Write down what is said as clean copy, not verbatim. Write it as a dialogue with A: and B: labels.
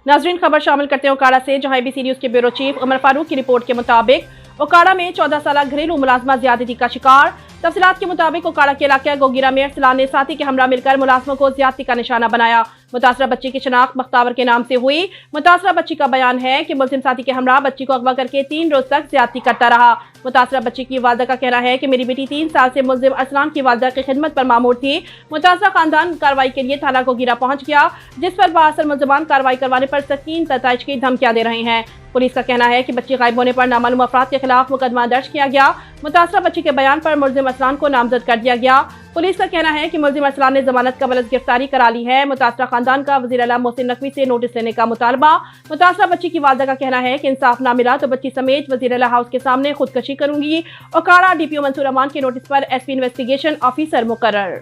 A: नाजरीन, खबर शामिल करते हैं ओकाड़ा से, जहां एबीसी न्यूज के ब्यूरो चीफ उमर फारूक की रिपोर्ट के मुताबिक ओकाड़ा में 14 साल घरेलू मुलाजमा ज्यादती का शिकार। तफसीलात के मुताबिक ओकाड़ा के इलाके गोगिरा में अरसलान ने साथी के हमरा मिलकर मुलाजमों को ज्यादती का निशाना बनाया। मुतासरा बच्ची की शनाख्त बख्तावर के नाम से हुई। मुतासरा बच्ची का बयान है कि मुलजिम साथी के हमरा बच्ची को अगवा करके 3 रोज तक ज्यादती करता रहा। मुतासरा बच्ची की वालदा का कहना है कि मेरी बेटी 3 साल से मुलजिम अरसलान की वालदा की खिदमत पर मामूर थी। मुतासरा खानदान कार्रवाई के लिए थाना गोगिरा पहुंच गया, जिस पर बाअसर मुलजमान कार्रवाई करवाने पर सकीन तताइज की धमकियां दे रहे हैं। पुलिस का कहना है कि बच्ची गायब होने पर नामालूम अफराद के खिलाफ मुकदमा दर्ज किया गया। मुतासरा बच्ची के बयान पर मुलजिम अरसलान को नामजद कर दिया गया। पुलिस का कहना है कि मुलजिम अरसलान ने जमानत कबल गिरफ्तारी करा ली है। मुतासरा खानदान का वज़ीर आला मोहसिन नकवी से नोटिस लेने का मुतालबा। मुतासरा बच्ची की वालदा का कहना है कि इंसाफ ना मिला तो बच्ची समेत वज़ीर आला हाउस के सामने खुदकशी करूंगी। ओकाड़ा डीपीओ मंसूर अमान के नोटिस पर एसपी इन्वेस्टिगेशन ऑफिसर मुकर्रर।